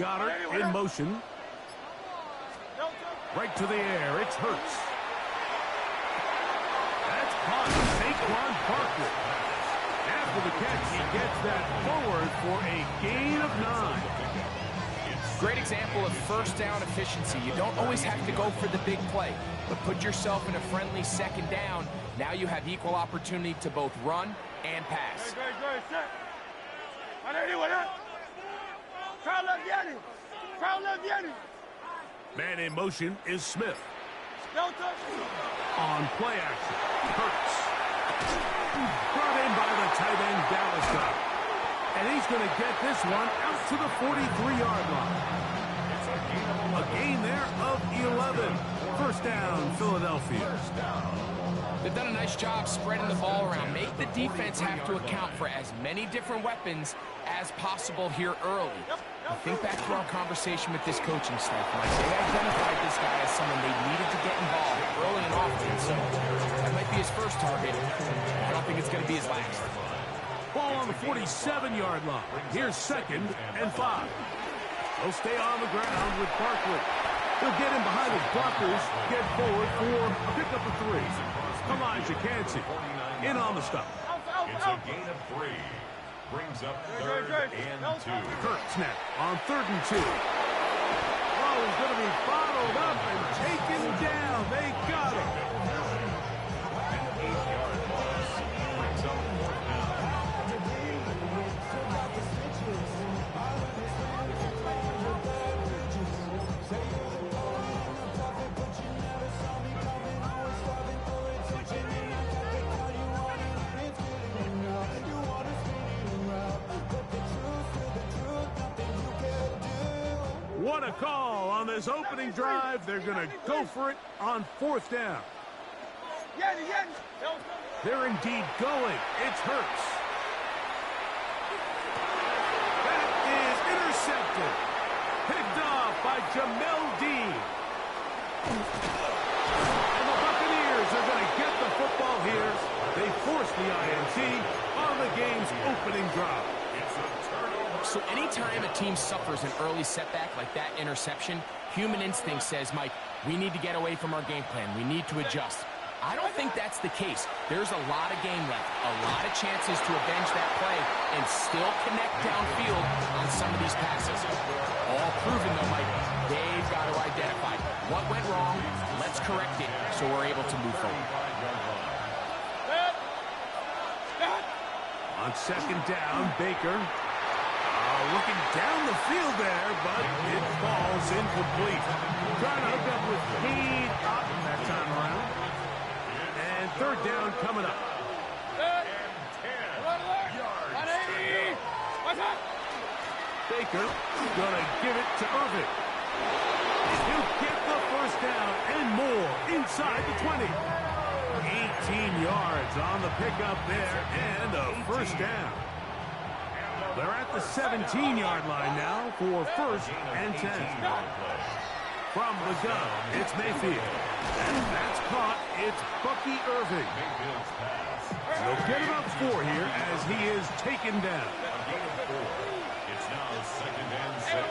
Goddard in motion. Right to the air. It's Hurts. That's caught. Saquon Barkley. After the catch, he gets that forward for a gain of 9. Great example of first down efficiency. You don't always have to go for the big play, but put yourself in a friendly second down. Now you have equal opportunity to both run and pass. Man in motion is Smith. On play action, Hurts. Brought in by the tight end, Dallas Goedert. And he's going to get this one out to the 43-yard line. A gain there of 11. First down, Philadelphia. They've done a nice job spreading the ball around. Make the defense have to account for as many different weapons as possible here early. I think back to our conversation with this coaching staff. When they identified this guy as someone they needed to get involved early and often, so that might be his first target. I don't think it's going to be his last. Ball on the 47-yard line. Here's 2nd and 5. They'll stay on the ground with Barkley. He'll get in behind his blockers, get forward for a pickup of 3. Elijah Cansey in on the stop. It's a gain of 3. Brings up 3rd and 2. Hurts now on 3rd and 2. Oh, he's going to be bottled up and taken down. They got him. An 8-yard loss. Brings up 4th down. What a call on this opening drive. They're going to go for it on 4th down. They're indeed going. It's Hurts. That is intercepted. Picked off by Jamel Dean. And the Buccaneers are going to get the football here. They force the INT on the game's opening drive. So anytime a team suffers an early setback like that interception, human instinct says, Mike, we need to get away from our game plan. We need to adjust. I don't think that's the case. There's a lot of game left, a lot of chances to avenge that play and still connect downfield on some of these passes. All proven, though, Mike, they've got to identify what went wrong, let's correct it so we're able to move forward. On 2nd down, Baker. Looking down the field there, but it falls incomplete. Trying to hook up with Cade Otton that time around. And 3rd down coming up. Baker gonna give it to Irving. He'll get the first down and more inside the 20. 18 yards on the pickup there and a first down. They're at the 17-yard line now for 1st and 10. From the gun, it's Mayfield. And that's caught. It's Bucky Irving. They'll get about 4 here as he is taken down. It's now 2nd and 6.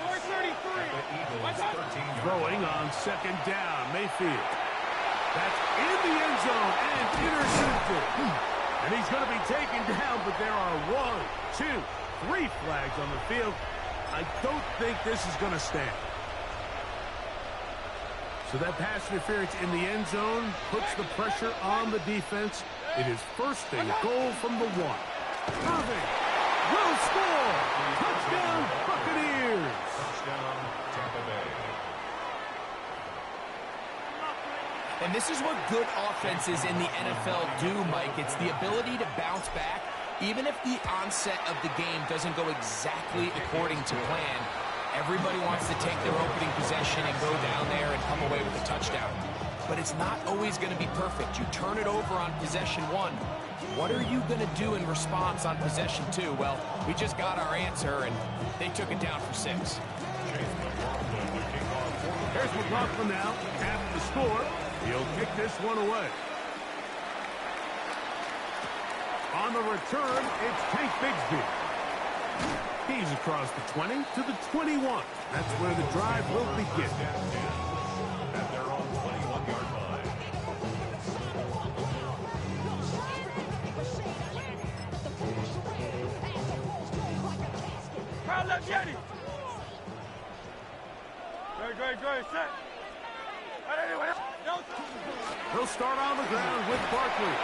Throwing on 2nd down, Mayfield. That's in the end zone and intercepted. And he's going to be taken down, but there are 1, 2, 3 flags on the field. I don't think this is going to stand. So that pass interference in the end zone puts the pressure on the defense. It is 1st and goal from the 1. Irving will score. Touchdown, Buccaneers. Touchdown, Tampa Bay. And this is what good offenses in the NFL do, Mike. It's the ability to bounce back. Even if the onset of the game doesn't go exactly according to plan, everybody wants to take their opening possession and go down there and come away with a touchdown. But it's not always going to be perfect. You turn it over on possession 1. What are you going to do in response on possession 2? Well, we just got our answer, and they took it down for 6. Here's McLaughlin now after the score. He'll kick this one away. On the return, it's Tank Bigsby. He's across the 20 to the 21. That's where the drive will begin. At their own 21-yard line. Crowd left Yeti. Great, set. He'll start on the ground with Barkley.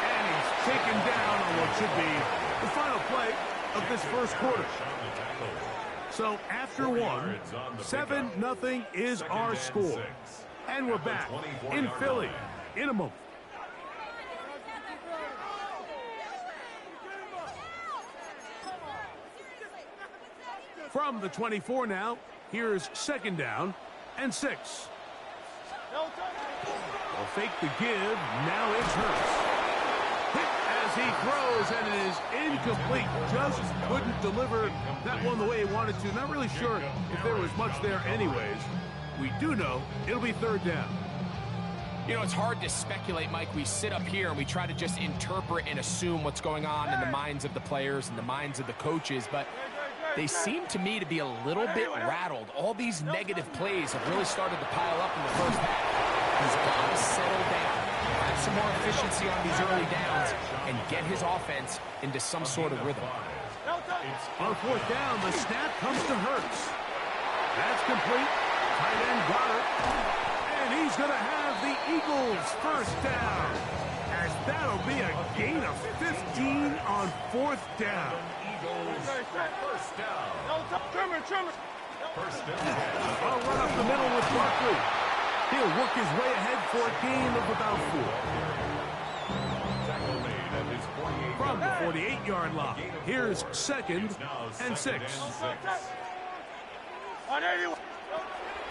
And he's taken down on what should be the final play of this first quarter. So after one, 7-0 is our score. And we're back in Philly in a moment. From the 24 now, here's 2nd down and 6. They'll fake the give. Now it's Hurts. Hit as he throws, and it is incomplete. Just couldn't deliver that one the way he wanted to. Not really sure if there was much there anyways. We do know it'll be 3rd down. You know, it's hard to speculate, Mike. We sit up here and we try to just interpret and assume what's going on in the minds of the players and the minds of the coaches, but they seem to me to be a little bit rattled. All these negative plays have really started to pile up in the first half. He's got to settle down, have some more efficiency on these early downs, and get his offense into some sort of rhythm. On 4th down, the snap comes to Hurts. That's complete. Tight end got it. And he's going to have the Eagles' 1st down. As that'll be a gain of 15 on 4th down. First down. First down. I'll run up the middle with Barkley. He'll work his way ahead for a gain of about 4. Tackle made at his 48. From the 48-yard line, here's 2nd and 6.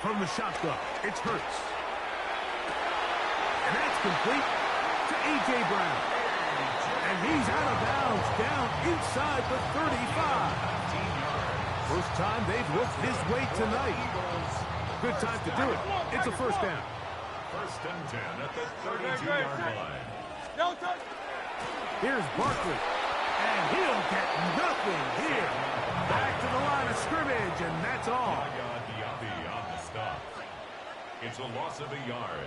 From the shotgun, it's Hurts. And that's complete to A.J. Brown. And he's out of bounds down inside the 35. First time they've looked his way tonight. Good time to do it. It's a 1st down. 1st and 10 at the 32-yard line. Here's Barkley. And he'll get nothing here. Back to the line of scrimmage, and that's all. On the stop. It's a loss of a yard.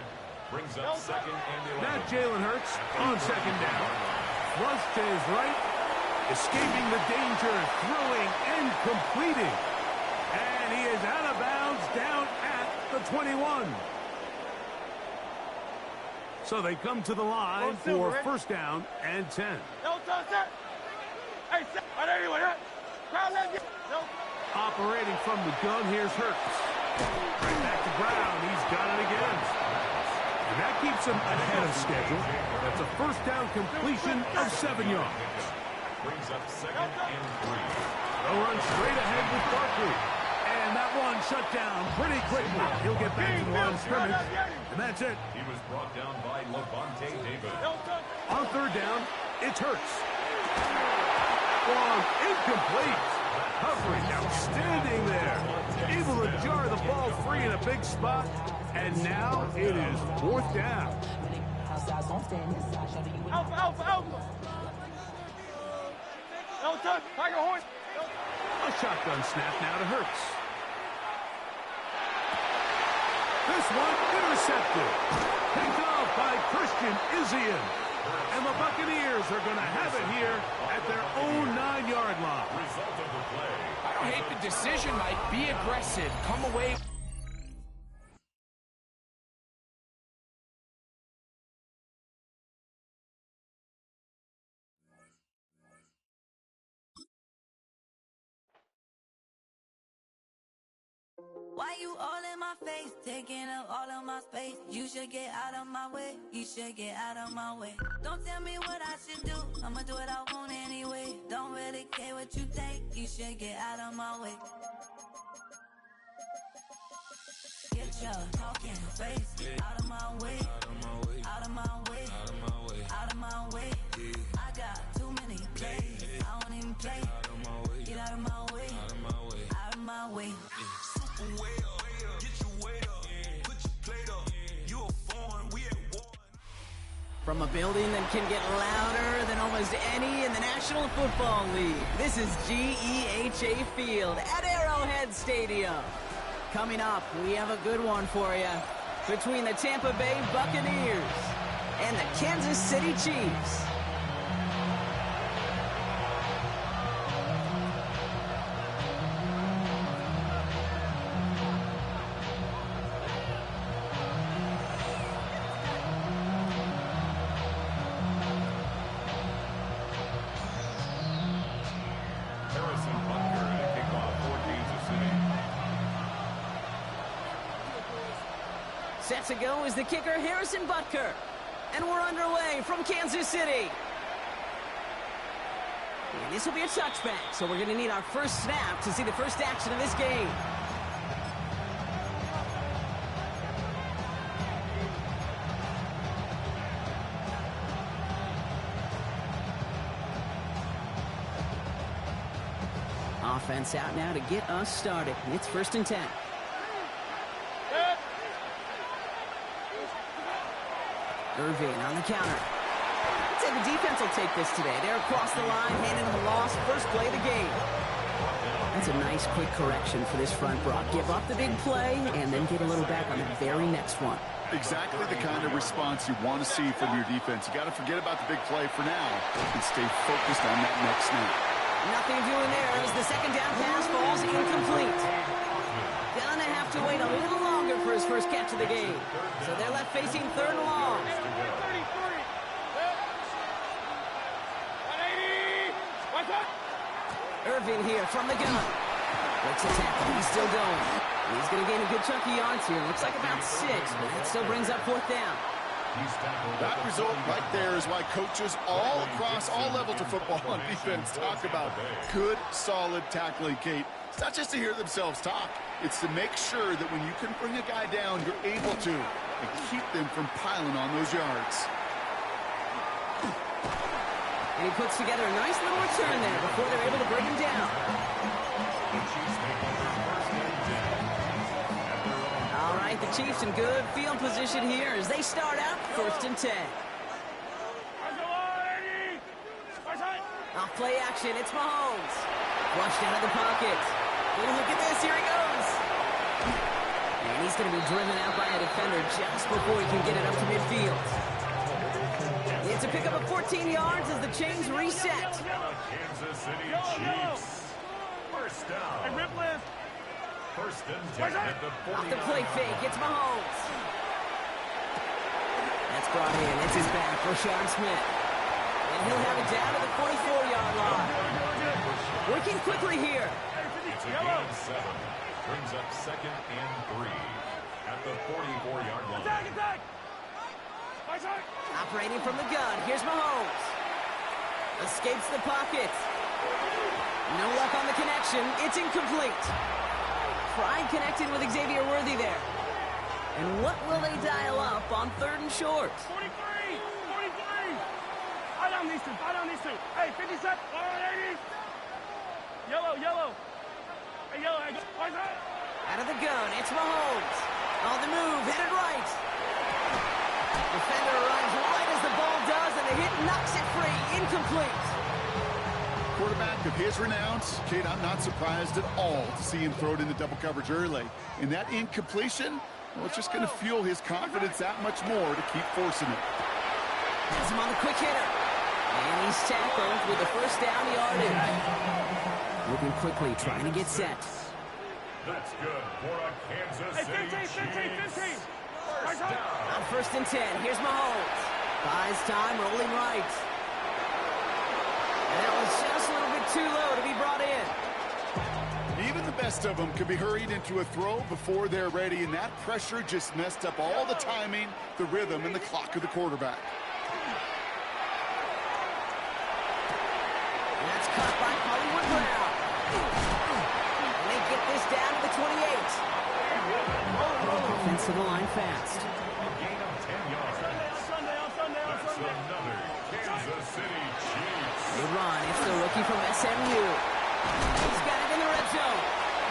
Brings up 2nd and 11. Now Jalen Hurts on 2nd down. Flush to his right. Escaping the danger, throwing and completing. And he is out of bounds down at the 21. So they come to the line for 1st down and 10. Operating from the gun, here's Hurts. Right back to Brown. He's got it again. And that keeps him ahead of schedule. That's a 1st down completion of 7 yards. Brings up 2nd and 3. They'll run straight ahead with Barkley. And that one shut down pretty quickly. He'll get back to the line of scrimmage. And that's it. He was brought down by Levante David. On 3rd down, it's Hurts. Long, incomplete. Covering outstanding there. Able to jar the ball free in a big spot. And now it is 4th down. Alpha. Tiger horse. A shotgun snap now to Hurts. This one intercepted. Picked off by Christian Izien. And the Buccaneers are going to have it here at their own 9-yard line. Result of the play. I don't hate the decision, Mike. Be aggressive. Come away. Why you all in my face, taking up all of my space? You should get out of my way, you should get out of my way. Don't tell me what I should do, I'ma do what I want anyway. Don't really care what you think, you should get out of my way. Get your talking face out of my way, out of my way, out of my way. I got too many plays, I don't even play. Get out of my way, out of my way. From From a building that can get louder than almost any in the National Football League, this is GEHA Field at Arrowhead Stadium. Coming up, we have a good one for you between the Tampa Bay Buccaneers and the Kansas City Chiefs. Set to go is the kicker, Harrison Butker. And we're underway from Kansas City. And this will be a touchback, so we're going to need our first snap to see the first action of this game. Offense out now to get us started. It's 1st and 10. Irvin on the counter. I'd say the defense will take this today. They're across the line, handing them a loss. First play of the game. That's a nice quick correction for this front, Brock. Give up the big play and then get a little back on the very next one. Exactly the kind of response you want to see from your defense. You got to forget about the big play for now and stay focused on that next snap. Nothing doing there as the second down pass falls incomplete. Gonna have to wait a little longer for his first catch of the game. So they're left facing 3rd and long. Irvin here from the gun. Breaks a tackle. He's still going. He's going to gain a good chunk of yards here. Looks like about 6, but that still brings up 4th down. That result right there is why coaches all across all levels of football on defense talk about good, solid tackling, Kate. It's not just to hear themselves talk. It's to make sure that when you can bring a guy down, you're able to and keep them from piling on those yards. And he puts together a nice little return there before they're able to bring him down. All right, the Chiefs in good field position here as they start out 1st and 10. Off play action, it's Mahomes. Flushed out of the pocket. Oh, look at this, here he goes. And he's going to be driven out by a defender just before he can get it up to midfield. It's a pickup of 14 yards as the chains reset. Kansas City Chiefs. First down. First and 10 at the 49. Off the play fake, it's Mahomes. That's brought in, it's his back, Rashard Smith. And he'll have it down to the 44-yard line. Working quickly here. It's a gain of 7. Brings up 2nd and 3 at the 44-yard line. Operating from the gun, here's Mahomes. Escapes the pocket. No luck on the connection, it's incomplete. Pride connected with Xavier Worthy there. And what will they dial up on 3rd and short? 43! Eye down these two. Hey, 50 set, 180. Yellow. Hey, yellow, Out of the gun, it's Mahomes. On the move, headed right. Defender arrives right as the ball does, and the hit knocks it free. Incomplete. Quarterback of his renowns, Kate, I'm not surprised at all to see him throw it into double coverage early. And that incompletion, well, it's just going to fuel his confidence that much more to keep forcing it. Has him on the quick hitter. And he's tackled with the first down yardage. Moving quickly, trying to get set. That's good for a Kansas City 15. First down. On 1st and 10, here's Mahomes. Buys time, rolling right. And that was just a little bit too low to be brought in. Even the best of them could be hurried into a throw before they're ready, and that pressure just messed up all the timing, the rhythm, and the clock of the quarterback. And that's caught by Hollywood Brown. And they get this down to the 28. Offense to the line fast. A gain of 10 yards. That's another Kansas City Chiefs. Good run. It's the rookie from SMU. He's got it in the red zone.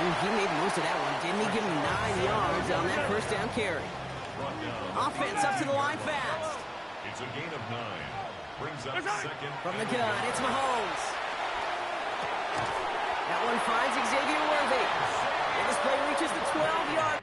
Ooh, he made most of that one, didn't he? Give him 9 yards on that first down carry. Offense up to the line fast. It's a gain of 9. Brings up second. From the gun, it's Mahomes. That one finds Xavier Worthy. And this play reaches the 12-yard.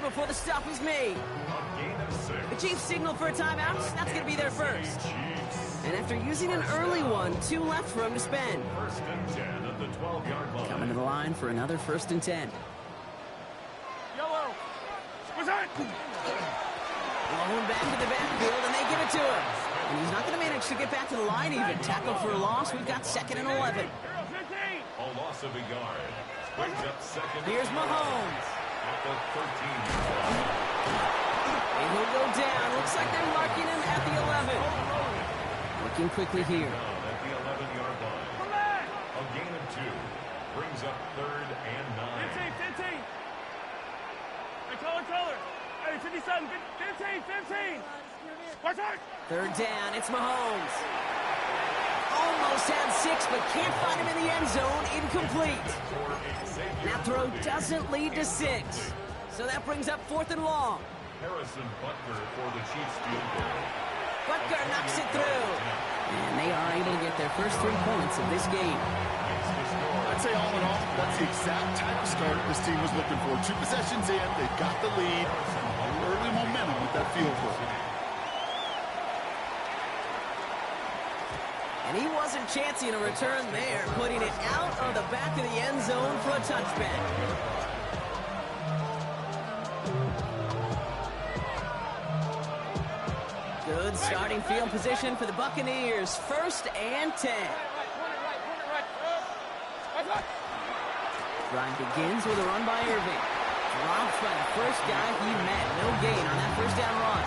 Before the stop is made. The Chiefs signal for a timeout. That's going to be their first. And after using an early one, 2 left for him to spend. First and 10 at the 12-yard line. Coming to the line for another 1st and 10. Yellow. What's that? Rolling back to the backfield, and they give it to him. And he's not going to manage to get back to the line even. Tackled for a loss. We've got 2nd and 11. A loss of a yard. Brings up second. Here's Mahomes. At the 13. And he'll go down. Looks like they're marking him at the 11. Looking quickly here. At the 11-yard line. A gain of 2. Brings up 3rd and 9. 15. Hey, color. Hey, 57, 15. Watch out. 3rd down. It's Mahomes. Almost had 6, but can't find him in the end zone. Incomplete. That throw doesn't lead to 6. So that brings up 4th and long. Harrison Butker for the Chiefs field goal. Butker knocks it through. And they are able to get their first 3 points of this game. I'd say all in all, that's the exact type of start this team was looking for. 2 possessions in, they've got the lead. Early momentum with that field goal. And he wasn't chancing a return there, putting it out of the back of the end zone for a touchback. Good starting field position for the Buccaneers. 1st and 10. Drive begins with a run by Irving. Dropped by the first guy he met. No gain on that 1st down run.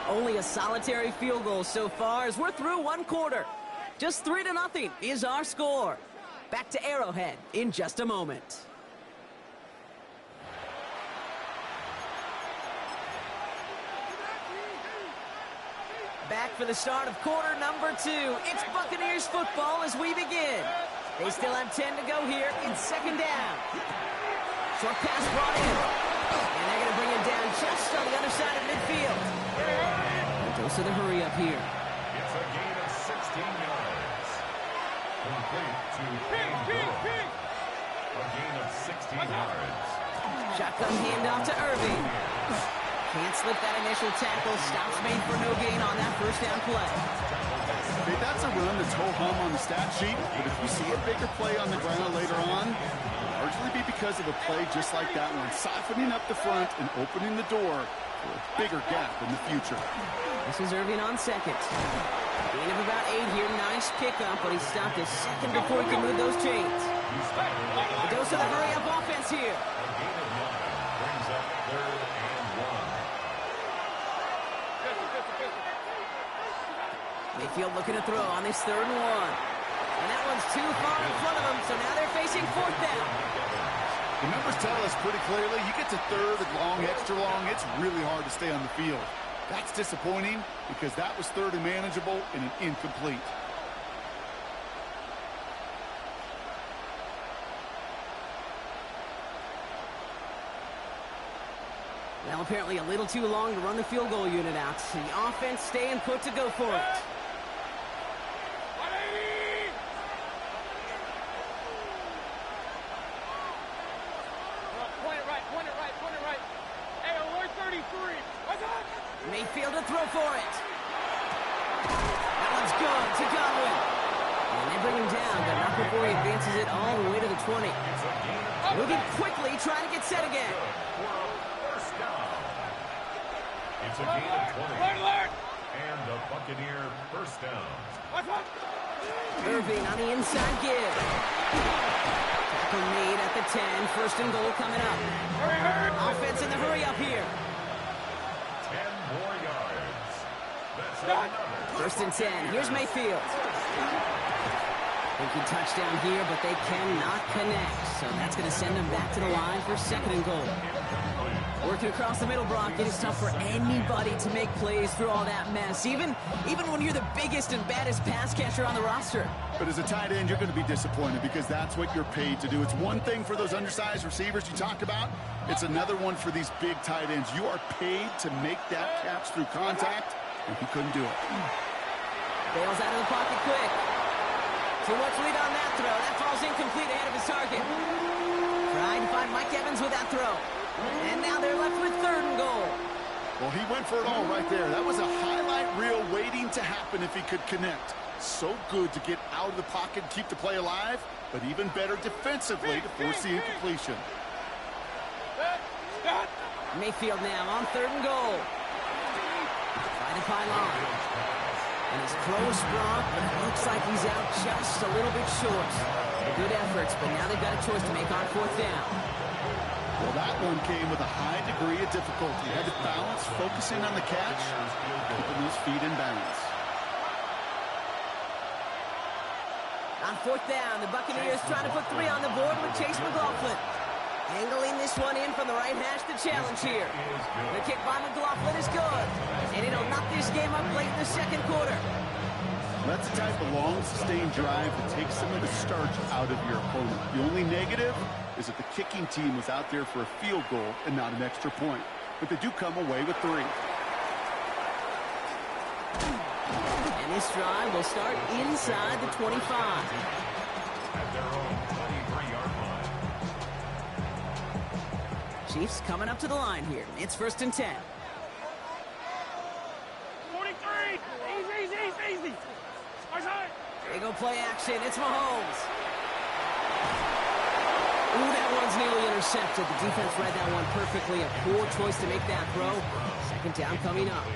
Only a solitary field goal so far as we're through 1 quarter. Just 3-0 is our score. Back to Arrowhead in just a moment. Back for the start of quarter number 2. It's Buccaneers football as we begin. They still have 10 to go here in 2nd down. Short pass brought in. And they're going to bring him down just on the other side of midfield. Dose of the hurry up here. It's a gain of 16 yards. Complete to Payne. A gain of 16 yards. Shotgun handoff to Irving. Can't slip that initial tackle. Stops made for no gain on that 1st down play. Hey, that's a run that's ho-hum on the stat sheet, but if you see a bigger play on the ground later on, it'll largely be because of a play just like that one, siphoning up the front and opening the door for a bigger gap in the future. This is Irving on 2nd. Gain of about 8 here. Nice pickup, but he stopped a second before he can move those chains. A dose of the hurry-up offense here. A gain of 9 brings up 3rd and 1. Mayfield looking to throw on this 3rd and 1. And that one's too far in front of him, so now they're facing 4th down. The numbers tell us pretty clearly, you get to 3rd and long, extra long, it's really hard to stay on the field. That's disappointing because that was 3rd and manageable and an incomplete. Well, apparently a little too long to run the field goal unit out. The offense staying put to go for it. Point it right. Hey, alert 33. What's up? Mayfield to throw for it. That one's good to Godwin. And they bring him down, but not before he advances it all the way to the 20. Moving quickly, trying to get set again. It's a gain of 20. Alert! And the Buccaneer first down. Irving on the inside give. Tackle made at the 10. First and goal coming up. Offense in the hurry up here. 10 more yards. That's another. First and 10. Here's Mayfield. Thinking touchdown here, but they cannot connect. So that's going to send them back to the line for second and goal. Working across the middle, Brock, it is tough for anybody to make plays through all that mess, even when you're the biggest and baddest pass catcher on the roster. But as a tight end, you're going to be disappointed because that's what you're paid to do. It's one thing for those undersized receivers you talk about. It's another one for these big tight ends. You are paid to make that catch through contact, and he couldn't do it. Bails out of the pocket quick. Too much lead on that throw. That falls incomplete ahead of his target. Trying to find Mike Evans with that throw. And now they're left with third and goal. Well, he went for it all right there. That was a highlight reel waiting to happen if he could connect. So good to get out of the pocket and keep the play alive, but even better defensively to force the incompletion. Mayfield now on third and goal. Trying to pile on. And he's close, Brock, but it looks like he's out just a little bit short. Good efforts, but now they've got a choice to make on fourth down. Well, that one came with a high degree of difficulty. Had to balance, focusing on the catch, keeping those feet in balance. On fourth down, the Buccaneers trying to put 3 on the board with Chase McLaughlin. Angling this one in from the right hash, the challenge here. The kick by McLaughlin is good. And it'll knock this game up late in the second quarter. That's the type of long, sustained drive that takes some of the starch out of your opponent. The only negative is that the kicking team was out there for a field goal and not an extra point. But they do come away with 3. And this drive will start inside the 25. At their own 23-yard line. Chiefs coming up to the line here. It's first and 10. 43. Easy. They go play action. It's Mahomes. Ooh, that one's nearly intercepted. The defense read that one perfectly. A poor choice to make that throw. Second down coming up.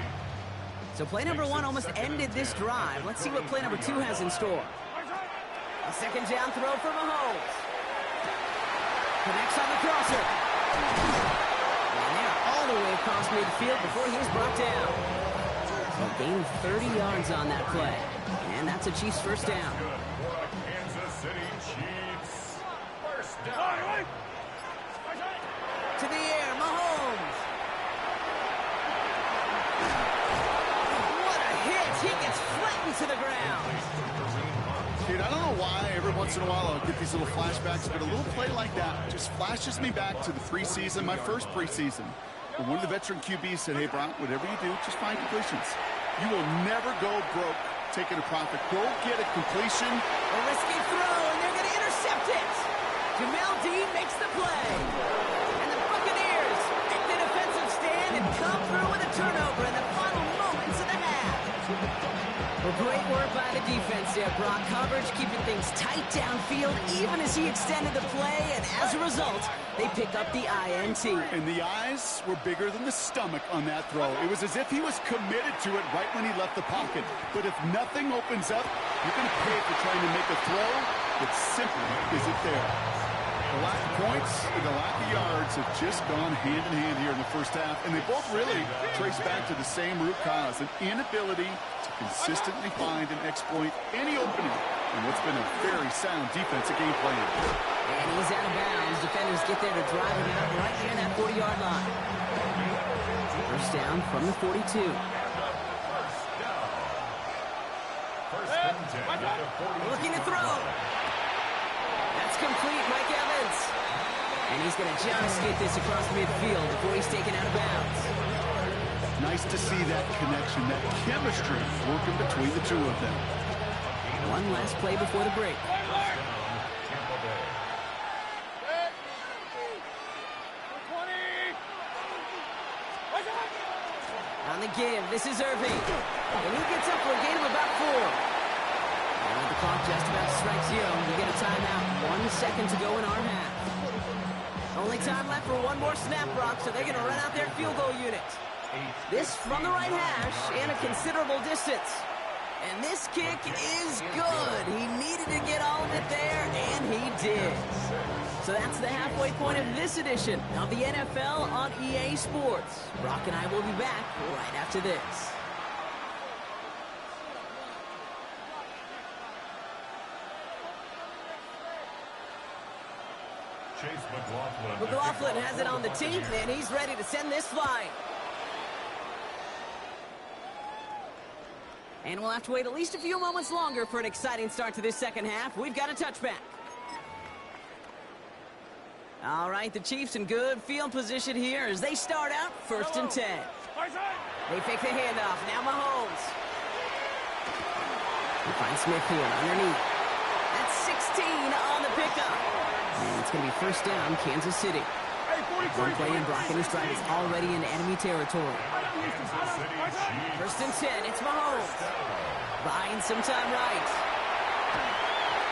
So play number 1 almost ended this drive. Let's see what play number 2 has in store. A second down throw for Mahomes. Connects on the crosser. And they're all the way across midfield before he's brought down. So gain 30 yards on that play. And that's a Chiefs first down. Kansas City Chiefs. First down. To the air, Mahomes. What a hit. He gets flattened to the ground. Dude, I don't know why every once in a while I'll get these little flashbacks, but a little play like that just flashes me back to the preseason, my first preseason. When one of the veteran QBs said, hey, Brock, whatever you do, just find completions. You will never go broke taking a profit. Go get a completion. A risky throw, and they're going to intercept it. Jamel Dean makes the play. And the Buccaneers make the defensive stand and come through with a turnover in the final moments of the half. Well, great work by the defense there, Brock. Coverage keeping things tight downfield even as he extended the play, and as a result, they pick up the INT. And the eyes were bigger than the stomach on that throw. It was as if he was committed to it right when he left the pocket. But if nothing opens up, you're going to pay for trying to make a throw that simply isn't there. The lack of points and the lack of yards have just gone hand in hand here in the first half, and they both really trace back to the same root cause, an inability to consistently find and exploit any opening in what's been a very sound defensive game plan. And he's out of bounds. Defenders get there to drive him out right near that 40-yard line. First down from the 42. Looking to throw. That's complete, Mike Evans. And he's going to just get this across midfield before he's taken out of bounds. Nice to see that connection, that chemistry working between the two of them. One last play before the break. On the give, this is Irving. And he gets up for a gain of about 4. And with the clock just about to strike 0, we get a timeout. 1 second to go in our half. Only time left for one more snap, Brock, so they're going to run out their field goal unit. This from the right hash and a considerable distance. And this kick is good. He needed to get all of it there, and he did. So that's the halfway point of this edition of the NFL on EA Sports. Brock and I will be back right after this. McLaughlin has it on the team, and he's ready to send this flying. And we'll have to wait at least a few moments longer for an exciting start to this second half. We've got a touchback. All right, the Chiefs in good field position here as they start out 1st and 10. They fake the handoff. Now Mahomes. They find Smith here underneath. That's 16 on the pickup. And it's going to be 1st down, Kansas City. One play in Brock, and his drive is already in enemy territory. 1st and 10, it's Mahomes. Buying some time right.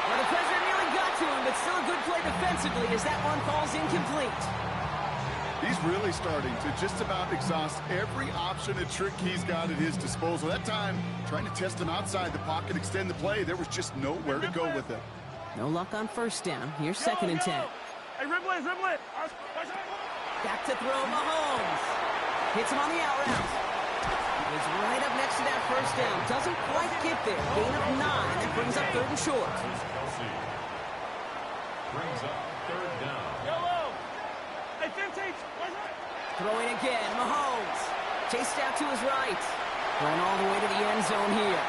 Well, the pressure nearly got to him, but still a good play defensively as that one falls incomplete. He's really starting to just about exhaust every option and trick he's got at his disposal. That time, trying to test him outside the pocket, extend the play, there was just nowhere to go with it. No luck on 1st down. Here's 2nd and 10. Hey, dribble it. Back to throw, Mahomes. Hits him on the out route. He's right up next to that 1st down. Doesn't quite get there. Gain of 9. That brings up 3rd and short. Brings up 3rd down. Yellow. Hey, 15. Throwing again, Mahomes. Chased out to his right. Going all the way to the end zone here.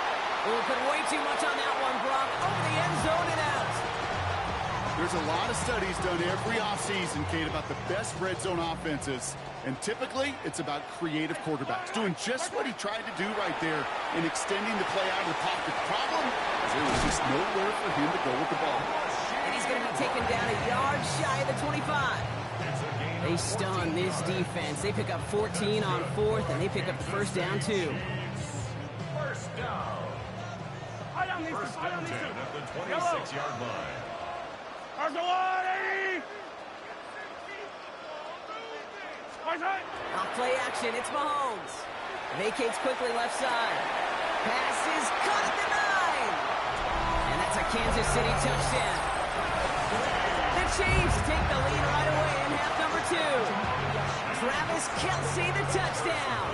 Oh, put way too much on that one, Brock. Over the end zone and out. There's a lot of studies done every offseason, Kate, about the best red zone offenses. And typically, it's about creative quarterbacks doing just what he tried to do right there in extending the play out of the pocket. The problem is there was just nowhere for him to go with the ball. And he's going to be taken down a yard shy of the 25. They stun this defense. They pick up 14 on 4th, and they pick up the 1st down, too. 1st down. 1st and 10 at the 26-yard line. Off play action, it's Mahomes. Vacates quickly left side. Pass is caught at the 9. And that's a Kansas City touchdown. The Chiefs take the lead right away in half number 2. Travis Kelce, the touchdown.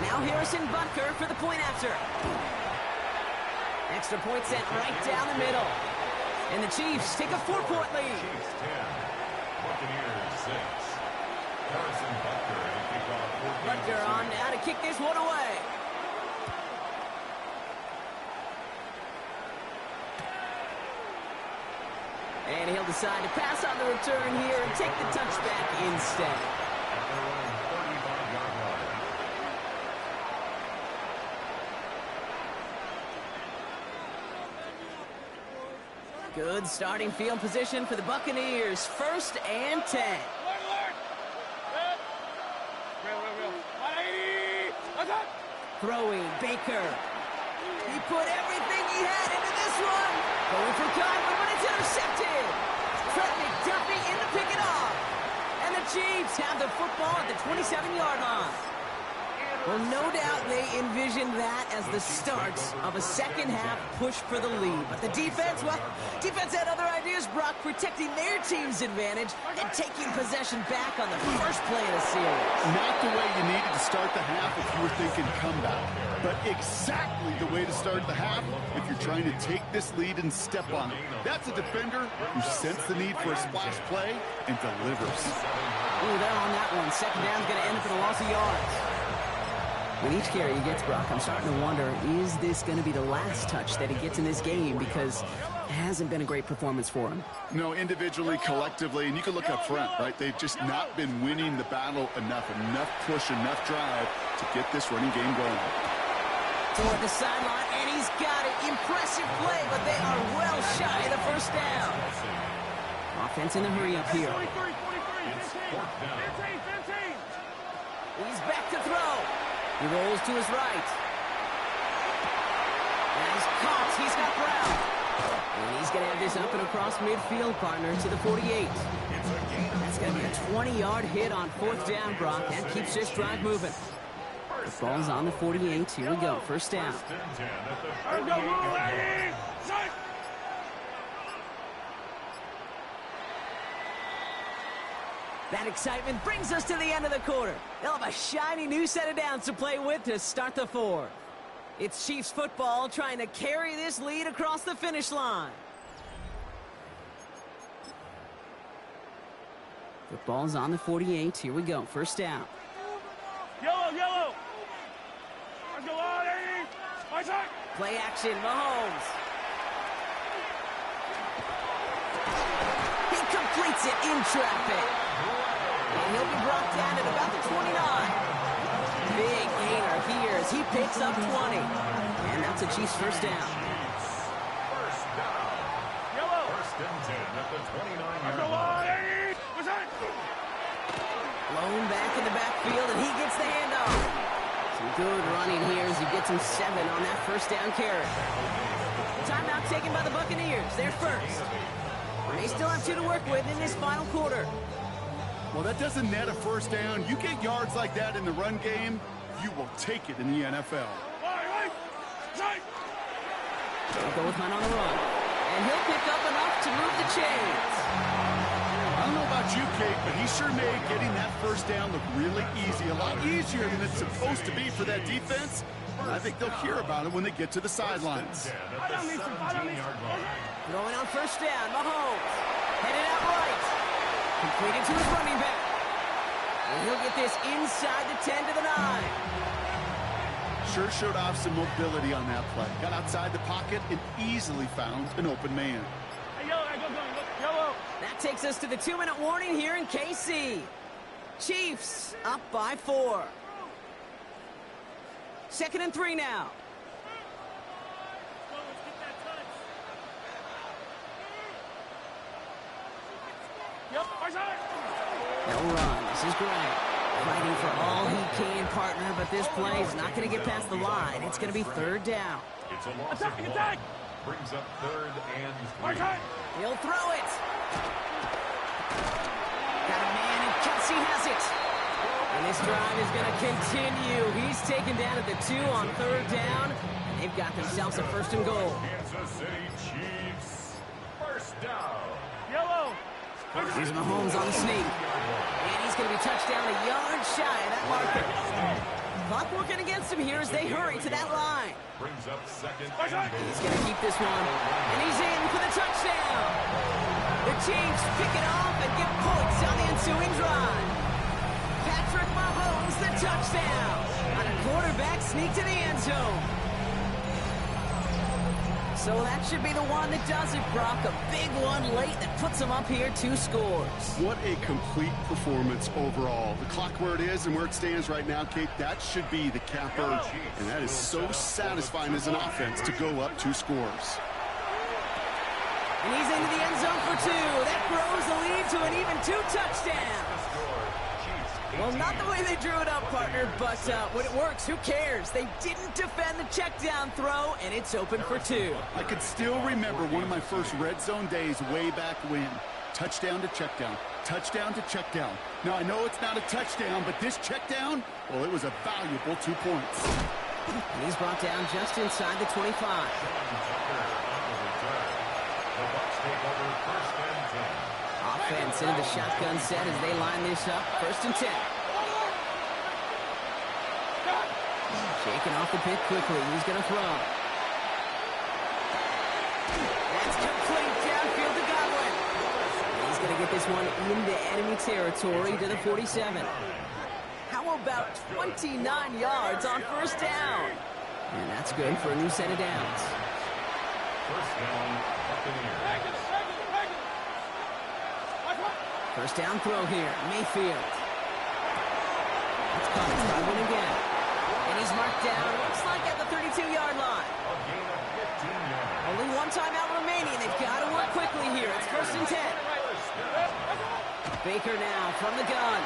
Now Harrison Butker for the point after. Extra point sent right down the middle. And the Chiefs take a 4-point lead. Chiefs 10, Buccaneers 6. Harrison Butker to kick off. Butker on now to kick this one away. And he'll decide to pass on the return here and take the touchback instead. Good starting field position for the Buccaneers. 1st and 10. Throwing, Baker. He put everything he had into this one. Going for Conklin, but it's intercepted. Trent McDuffie in to pick it off. And the Chiefs have the football at the 27-yard line. Well, no doubt they envisioned that as the start of a second-half push for the lead. But the defense, well, defense had other ideas, Brock, protecting their team's advantage and taking possession back on the first play of the series. Not the way you needed to start the half if you were thinking comeback, but exactly the way to start the half if you're trying to take this lead and step on it. That's a defender who sensed the need for a splash play and delivers. Ooh, they're on that one. Second down's going to end up in a loss of yards. With each carry he gets, Brock, I'm starting to wonder, is this going to be the last touch that he gets in this game? Because it hasn't been a great performance for him. No, individually, collectively, and you can look up front, right? They've just not been winning the battle enough push, enough drive to get this running game going. Toward the sideline, and he's got it. Impressive play, but they are well shy of the 1st down. Offense in a hurry up here. He's back to throw. He rolls to his right. And he's caught. He's got Brown. And he's going to have this up and across midfield, partner, to the 48. That's going to be a 20-yard hit on 4th down, Brock. That keeps this drive moving. The ball's on the 48. Here we go. First down. First and 10 at the 48-yard line. That excitement brings us to the end of the quarter. They'll have a shiny new set of downs to play with to start the fourth. It's Chiefs football trying to carry this lead across the finish line. The ball's on the 48. Here we go. First down. Yellow, yellow. Let's go on, 80. Play action, Mahomes. He completes it in traffic. And he'll be brought down at about the 29. Big gainer here as he picks up 20. And that's a Chiefs first down. First down. Yellow. First and 10 at the 29-yard Go line. on, 80. Blown back in the backfield, and he gets the handoff. Some good running here as he gets him 7 on that first down carry. Timeout taken by the Buccaneers. They're first. They still have 2 to work with in this final quarter. Well, that doesn't net a first down. You get yards like that in the run game, you will take it in the NFL. They'll go with Hunt on the run. And he'll pick up enough to move the chains. I don't know about you, Kate, but he sure made getting that first down look really easy. A lot easier than it's supposed to be for that defense. I think they'll hear about it when they get to the sidelines. Throwing on first down, Mahomes. Headed out right. Completed to his running back. And he'll get this inside the 10 to the 9. Sure showed off some mobility on that play. Got outside the pocket and easily found an open man. Hey, yellow, go, yellow. That takes us to the 2-minute warning here in KC. Chiefs up by 4. 2nd and 3 now. No run. This is Grant. Fighting for all he can, partner, but this play is not going to get past the line. It's going to be 3rd down. It's a loss of 1. Brings up 3rd and 3. He'll throw it. Got a man, and Kelsey has it. And this drive is going to continue. He's taken down at the 2 on 3rd down. And they've got themselves a 1st and goal. Kansas City Chiefs. First down. Yellow. Here's Mahomes on the sneak. And he's going to be touched down a yard shy of that marker. Clock working against him here as they hurry to that line. Brings up 2nd and 8. He's going to keep this one. And he's in for the touchdown. The Chiefs pick it off and get points on the ensuing drive. Patrick Mahomes, the touchdown. On a quarterback sneak to the end zone. So that should be the one that does it, Brock. A big one late that puts them up here 2 scores. What a complete performance overall. The clock where it is and where it stands right now, Kate, that should be the capper. And that is so satisfying as an offense to go up 2 scores. And he's into the end zone for 2. That grows the lead to an even 2 touchdowns. Well, not the way they drew it up, partner, but when it works, who cares? They didn't defend the check down throw, and it's open for 2. I could still remember one of my first red zone days way back when. Touchdown to check down. Touchdown to check down. Now, I know it's not a touchdown, but this check down, well, it was a valuable 2 points. And he's brought down just inside the 25. The Bucs take over 1st and 10. Offense into the shotgun set as they line this up. 1st and 10. Shaking off the pick quickly. He's going to throw. That's complete downfield to Godwin. He's going to get this one into enemy territory to the 47. How about 29 yards on 1st down? And that's good for a new set of downs. First down, Buccaneers. 1st down throw here. Mayfield. It's coming. Godwin again. And he's marked down, looks like at the 32-yard line. A gain of 15 yards. Only 1 timeout remaining. They've got to work quickly here. It's 1st and 10. Baker now from the gun.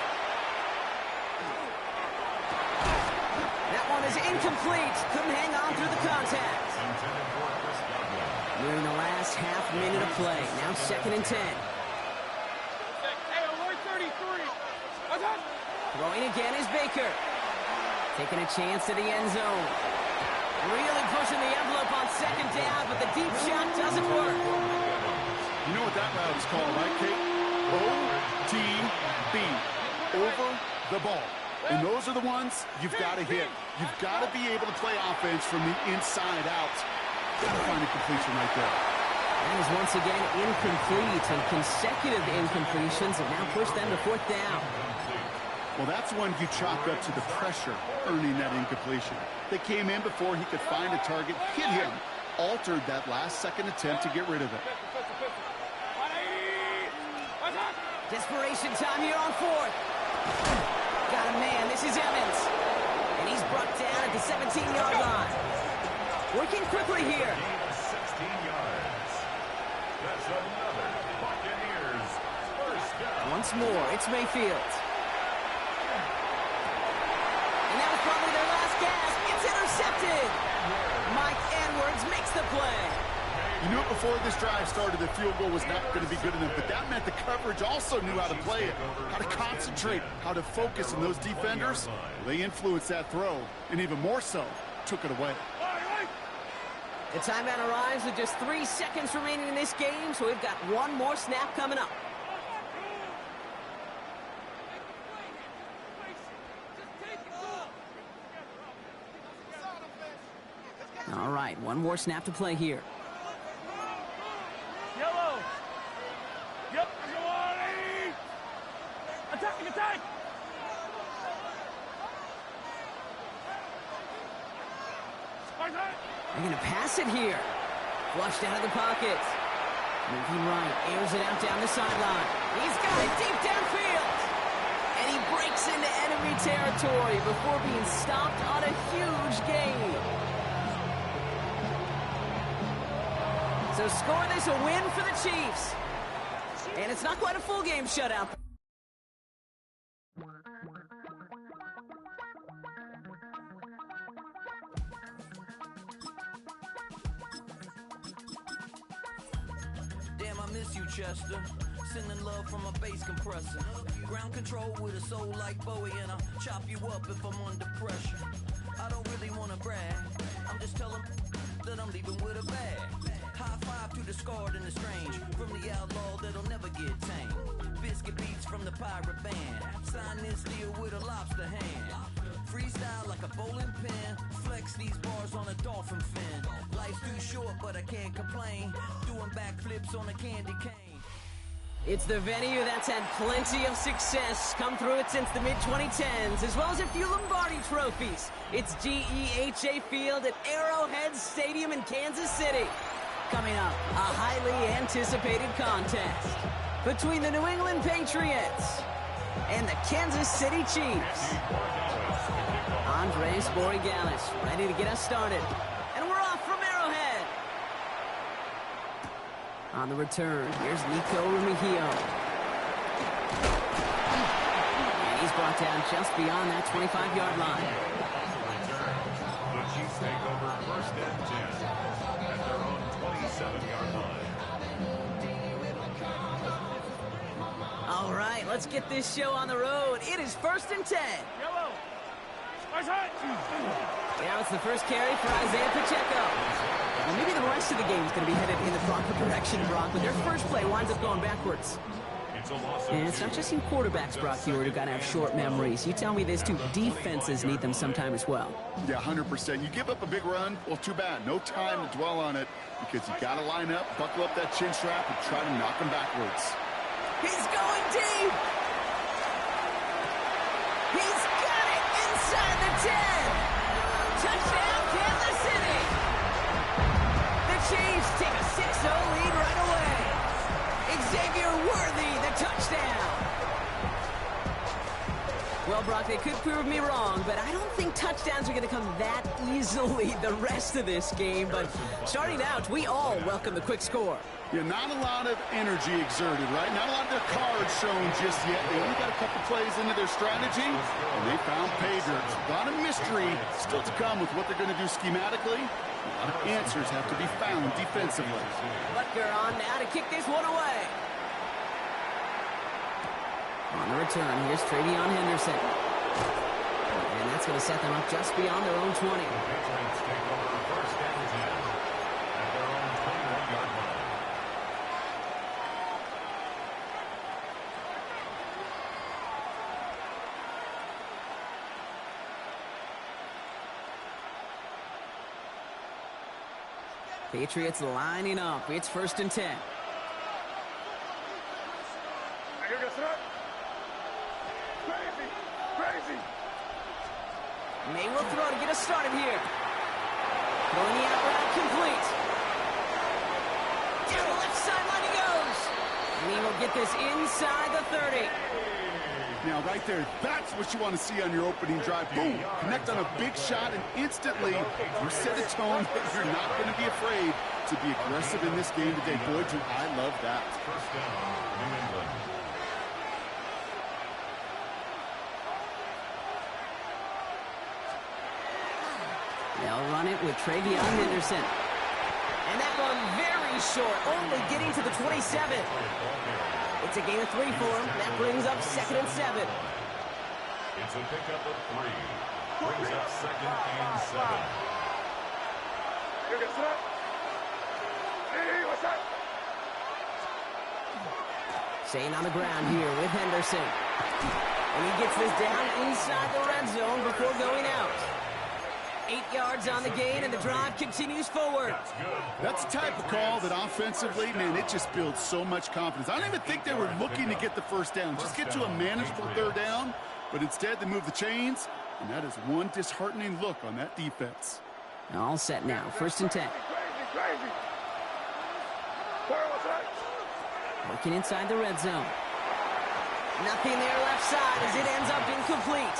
That one is incomplete. Couldn't hang on through the contact. Nearing the last half minute of play. Now 2nd and 10. Throwing again is Baker. Taking a chance to the end zone. Really pushing the envelope on second down, but the deep shot doesn't work. You know what that route is called, right, Kate? OTB. Over the ball. And those are the ones you've got to hit. You've got to be able to play offense from the inside out. Got to find a completion right there. That is once again incomplete, and consecutive incompletions have now pushed them to fourth down. Well, that's one you chalk up to the pressure earning that incompletion. They came in before he could find a target, hit him, altered that last-second attempt to get rid of it. Desperation time here on fourth. Got a man. This is Evans. And he's brought down at the 17-yard line. Working quickly here. 16 yards. That's another Buccaneers first down. Once more, it's Mayfield. And that was probably their last gasp. It's intercepted. Mike Edwards makes the play. You knew it before this drive started that field goal was not going to be good enough, but that meant the coverage also knew how to play it, how to concentrate, how to focus on those defenders. They influenced that throw, and even more so, took it away. The timeout arrives with just 3 seconds remaining in this game, so we've got one more snap coming up. All right, one more snap to play here. Yellow. Yep. Attacking, attack. They're going to pass it here. Flushed out of the pocket. Moving right, airs it out down the sideline. He's got it deep downfield. And he breaks into enemy territory before being stopped on a huge gain. So score this a win for the Chiefs. And it's not quite a full game shutout. Damn, I miss you, Chester. Sending love from a bass compressor. Ground control with a soul like Bowie, and I'll chop you up if I'm under pressure. I don't really want to brag. I'm just telling that I'm leaving with a bag. High five to the scarred and the strange. From the outlaw that'll never get tamed. Biscuit beats from the pirate band. Sign this deal with a lobster hand. Freestyle like a bowling pin. Flex these bars on a dolphin fin. Life's too short, but I can't complain. Doing backflips on a candy cane. It's the venue that's had plenty of success come through it since the mid-2010s, as well as a few Lombardi trophies. It's GEHA Field at Arrowhead Stadium in Kansas City. Coming up, a highly anticipated contest between the New England Patriots and the Kansas City Chiefs. Andres Borregales ready to get us started. And we're off from Arrowhead. On the return, here's Nico Remigio. And he's brought down just beyond that 25-yard line. The Chiefs take over first and 10 at their own 27-yard line. All right, let's get this show on the road. It is first and 10. Yellow. Now it's the first carry for Isaiah Pacheco. Well, maybe the rest of the game is going to be headed in the proper direction, Brock, but their first play winds up going backwards. And it's not just in quarterbacks, Brock, who are going to have short memories. You tell me this too, defenses need them sometime as well. Yeah, 100%. You give up a big run, well, too bad. No time to dwell on it because you got to line up, buckle up that chin strap, and try to knock them backwards. He's going deep. He's got it inside the 10. Touchdown, Kansas City. The Chiefs take a 6-0 lead right away. Xavier Worthy, the touchdown. Well, Brock, they could prove me wrong, but I don't think touchdowns are going to come that easily the rest of this game. But starting out, we all welcome the quick score. Yeah, not a lot of energy exerted, right? Not a lot of their cards shown just yet. They only got a couple plays into their strategy, and they found pay dirt. A lot of mystery still to come with what they're going to do schematically. A lot of answers have to be found defensively. Butker on now to kick this one away. On the return, here's Travion Henderson. And that's going to set them up just beyond their own 20. Patriots take over first and 10 at their own 21-yard line. Patriots lining up. It's first and 10. May will throw to get us started here. Throwing the out route complete. Down the left sideline he goes. And he will get this inside the 30. Now, right there, that's what you want to see on your opening drive. Boom! Connect on a big shot, and instantly you set a tone that you're not going to be afraid to be aggressive in this game today. Boy, do I love that. First down, New England. They'll run it with Travion Henderson. And that one very short, only getting to the 27. It's a gain of 3 for him. That brings up second and 7. It's a pickup of 3. Brings up second and 7. Staying on the ground here with Henderson. And he gets this down inside the red zone before going out. 8 yards on the gain, and the drive continues forward. That's the type of call that offensively, man, it just builds so much confidence. I don't even think they were looking to get the first down. Just get to a manageable third down, but instead they move the chains, and that is one disheartening look on that defense. All set now, first and 10. Working inside the red zone. Nothing there left side as it ends up incomplete.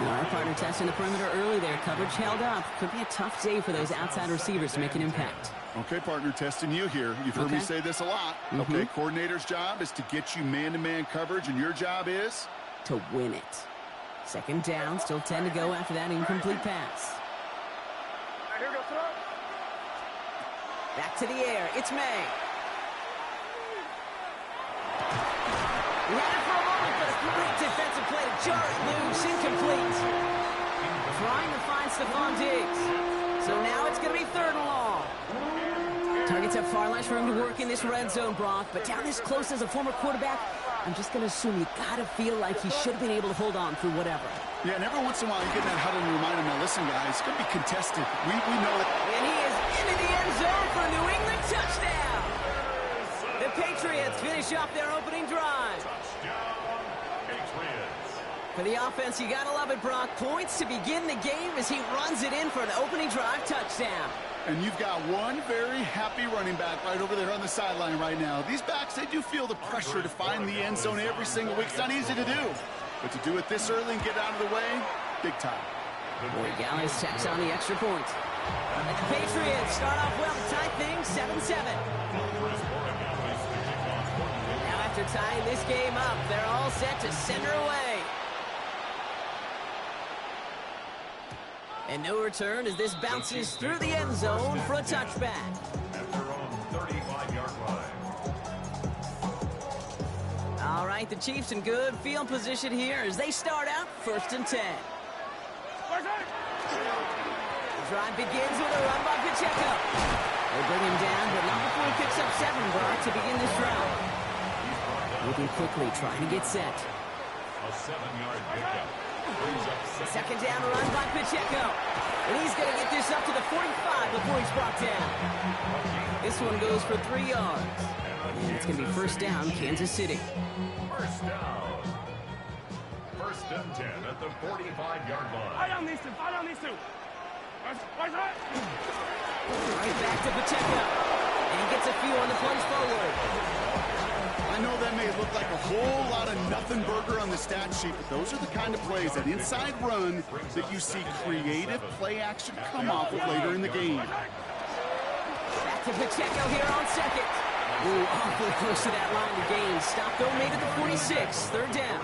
Our partner testing the perimeter early there. Coverage held up. Could be a tough day for those outside receivers to make an impact. Okay, partner, testing you here. You've heard me say this a lot. Okay, coordinator's job is to get you man-to-man coverage, and your job is? To win it. Second down, still 10 to go after that incomplete pass. Back to the air. It's May. He had it for a moment, but a great defensive play to jar it loose, incomplete. Trying to find Stephon Diggs. So now it's going to be third and long. Targets have far less room to work in this red zone, Brock, but down this close as a former quarterback, I'm just going to assume you got to feel like he should have been able to hold on through whatever. Yeah, and every once in a while you get that huddle and remind him, now listen, guys, it's going to be contested. We know it. And he is into the end zone for a New England touchdown. The Patriots finish off their opening drive. For the offense, you gotta love it, Brock. Points to begin the game as he runs it in for an opening drive touchdown. And you've got one very happy running back right over there on the sideline right now. These backs, they do feel the pressure to find the end zone every single week. It's not easy to do. But to do it this early and get out of the way, big time. Boy, Gallis tacks on the extra point. And the Patriots start off well to tie things 7-7. Now after tying this game up, they're all set to send her away. And no return as this bounces through the end zone for a touchback. At their own 35-yard line. All right, the Chiefs in good field position here as they start out first and 10. The drive begins with a run by Pacheco. They bring him down, but not before he picks up 7, Brock, to begin this drive. Moving quickly, trying to get set. A 7-yard pickup. Second down run by Pacheco. And he's going to get this up to the 45 before he's brought down. This one goes for 3 yards. And it's going to be first down, Kansas City. First down. First and 10 at the 45-yard line. Fight on these two. Fight on these two. Right back to Pacheco. And he gets a few on the plunge forward. I know that may look like a whole lot of nothing burger on the stat sheet, but those are the kind of plays, that inside run, that you see creative play action come off of later in the game. Back to Pacheco here on second. Ooh, awfully close to that line to gain. Stop though, made it to 46. Third down.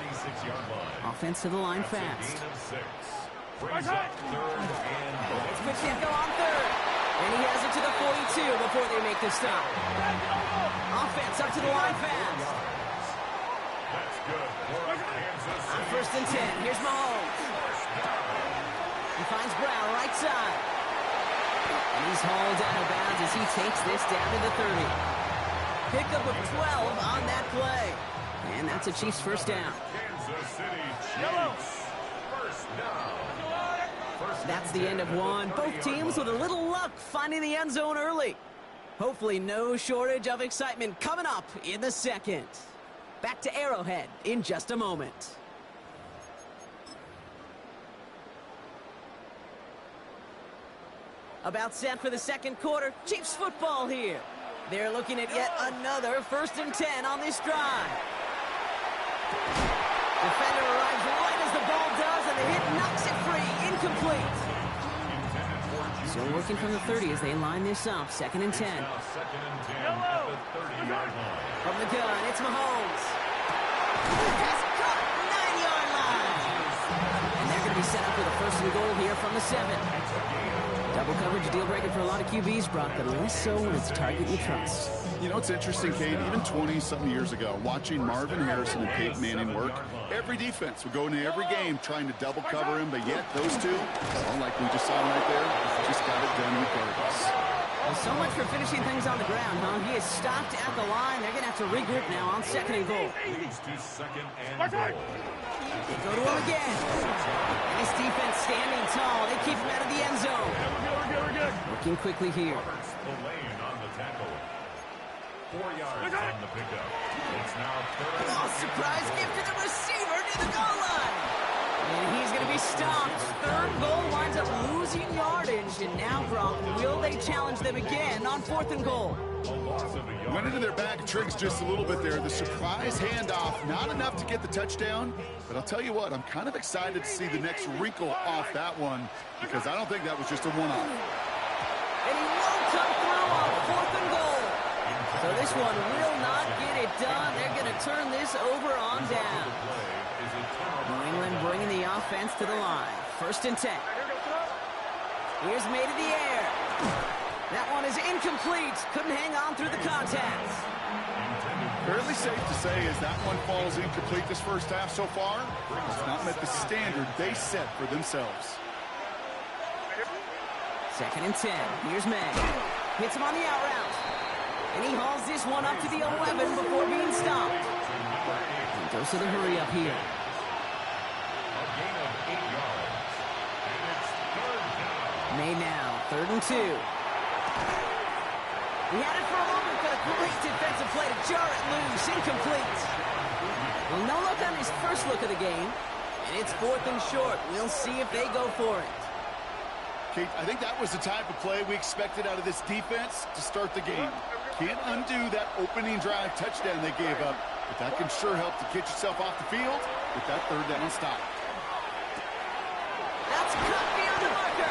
Offense to the line fast. Brings up third and It's Pacheco on third. And he has it to the 42 before they make the stop. Offense up to the line fast. That's good. On first and 10, here's Mahomes. He finds Brown right side. And he's hauled out of bounds as he takes this down to the 30. Pickup of 12 on that play. And that's a Chiefs first down. Kansas City Chiefs. First down. That's the end of one. Both teams with a little luck finding the end zone early. Hopefully no shortage of excitement coming up in the second. Back to Arrowhead in just a moment. About set for the second quarter. Chiefs football here. They're looking at yet another 1st and 10 on this drive. Defender arrives right as the ball does, and the hit knocks it free. Incomplete. So working from the 30 as they line this up. 2nd and 10. Now 2nd and 10 at the 30-yard line. From the gun, it's Mahomes. Has caught 9-yard line. And they're going to be set up for the 1st and goal here from the 7. Double coverage deal breaker for a lot of QBs, Brock, but less so when it's target you trust. You know, it's interesting, Kate, even 20-something years ago, watching Marvin Harrison and Peyton Manning work, every defense would go into every game trying to double cover him, but yet those two, well, like we just saw him right there, just got it done regardless. Well, so much for finishing things on the ground, huh? He is stopped at the line. They're going to have to regroup now on 2nd and goal. Leads to 2nd and goal. They go to him again. And this defense standing tall. They keep him out of the end zone. We're good. Working quickly here. Roberts the lane on the tackle. 4 yards on the pickup. It's now 3rd. Oh, surprise gift to the receiver near the goal line. And he's going to be stopped. 3rd goal winds up losing yardage. And now, Brock, will they challenge them again on 4th and goal? Went into their bag of tricks just a little bit there. The surprise handoff, not enough to get the touchdown. But I'll tell you what, I'm kind of excited to see the next wrinkle off that one, because I don't think that was just a one-off. And he won't come through on 4th and goal. So this one will not get it done. They're going to turn this over on down. New England bringing the offense to the line. 1st and 10. Here's made in the air. That one is incomplete. Couldn't hang on through the contact. Fairly safe to say as that one falls incomplete this first half so far, it's not met the standard they set for themselves. 2nd and 10. Here's May. Hits him on the out route. And he hauls this one up to the 11 before being stopped. And goes to the hurry up here. A gain of 8 yards. And it's 3rd down. May now. 3rd and 2. He had it for a moment, but a great defensive play to jar it loose. Incomplete. Well, no look on his first look of the game. And it's 4th and short. We'll see if they go for it. Kate, I think that was the type of play we expected out of this defense to start the game. Can't undo that opening drive touchdown they gave up, but that can sure help to get yourself off the field with that 3rd down stop. That's cut beyond the marker.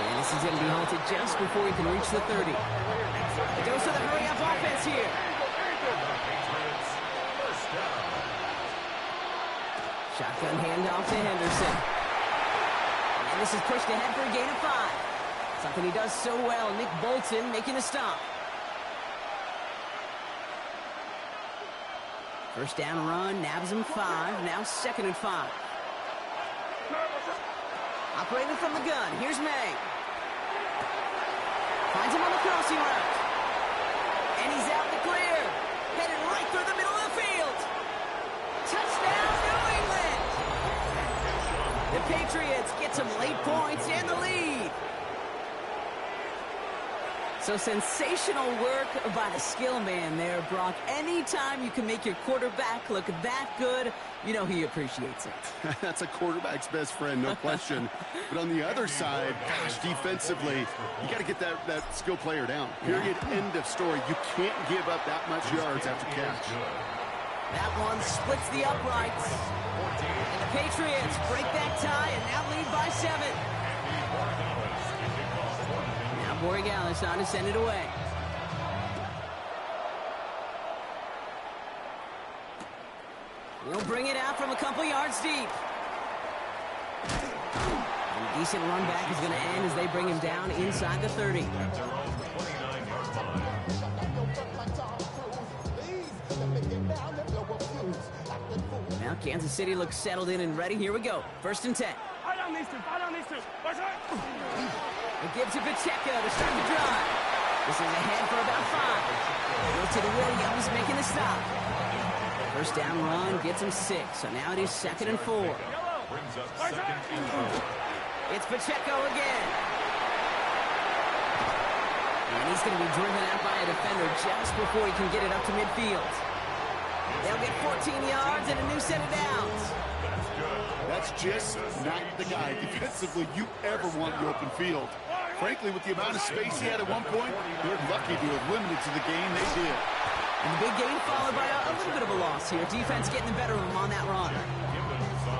And this is going to be halted just before he can reach the 30. It goes to the hurry-up offense here. Shotgun handoff to Henderson. And this is pushed ahead for a gain of 5. Something he does so well. Nick Bolton making a stop. 1st down run, nabs him 5. Now 2nd and 5. Operating from the gun. Here's May. Finds him on the crossing route. And he's out in the clear. Headed right through the middle of the field. Touchdown, New England! The Patriots get some late points and the lead. So sensational work by the skill man there, Brock. Anytime you can make your quarterback look that good, you know he appreciates it. That's a quarterback's best friend, no question. But on the other side, gosh, defensively, you got to get that skill player down. Period, end of story. You can't give up that much yards after catch. That one splits the uprights. And the Patriots break that tie and now lead by 7. Now Borregales on to send it away. He'll bring it out from a couple yards deep. And a decent run back is going to end as they bring him down inside the 30. Now Kansas City looks settled in and ready. Here we go. 1st and 10. down these two. Fire down these two. Watch out. It gives to Pacheco to start the drive. This is ahead for about 5. Goes to the Williams, making the stop. First down run gets him 6. So now it is 2nd and 4. Brings up 2nd and 4. It's Pacheco again. And he's going to be driven out by a defender just before he can get it up to midfield. They'll get 14 yards and a new set of downs. That's just not the guy defensively you ever want in the open field. Frankly, with the amount of space he had at one point, they're lucky to have limited to the game they did. And the big gain followed by a little bit of a loss here. Defense getting the better of him on that run.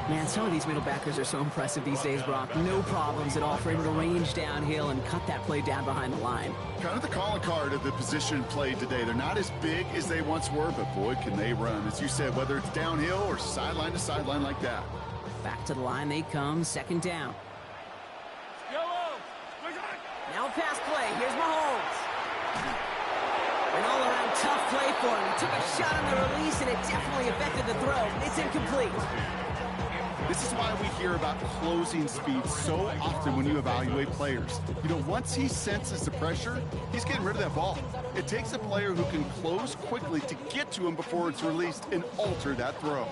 Man, some of these middle backers are so impressive these days, Brock. No problems at all for him to range downhill and cut that play down behind the line. Kind of the calling card of the position played today. They're not as big as they once were, but boy, can they run. As you said, whether it's downhill or sideline to sideline like that. Back to the line they come, 2nd down. Now a pass play. Here's Mahomes. An all-around tough play for him. He took a shot on the release, and it definitely affected the throw. It's incomplete. This is why we hear about closing speed so often when you evaluate players. You know, once he senses the pressure, he's getting rid of that ball. It takes a player who can close quickly to get to him before it's released and alter that throw.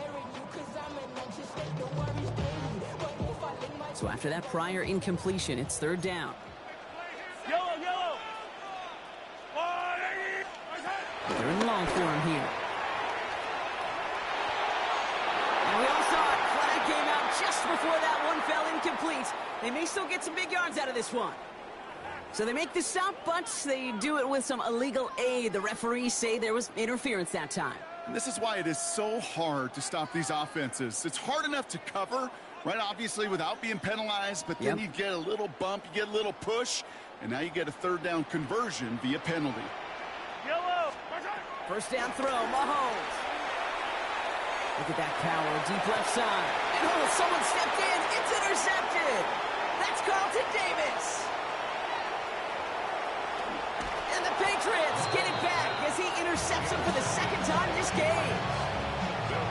So after that prior incompletion, it's 3rd down. Yellow. They're in long for him here. And we all saw it. Flag came out just before that one fell incomplete. They may still get some big yards out of this one. So they make the stop, but they do it with some illegal aid. The referees say there was interference that time. And this is why it is so hard to stop these offenses. It's hard enough to cover, right, obviously, without being penalized, but then you get a little bump, you get a little push, and now you get a 3rd down conversion via penalty. First down throw, Mahomes. Look at that power, deep left side. And someone stepped in. It's intercepted. That's Carlton Davis. And the Patriots get it back as he intercepts him for the 2nd time this game.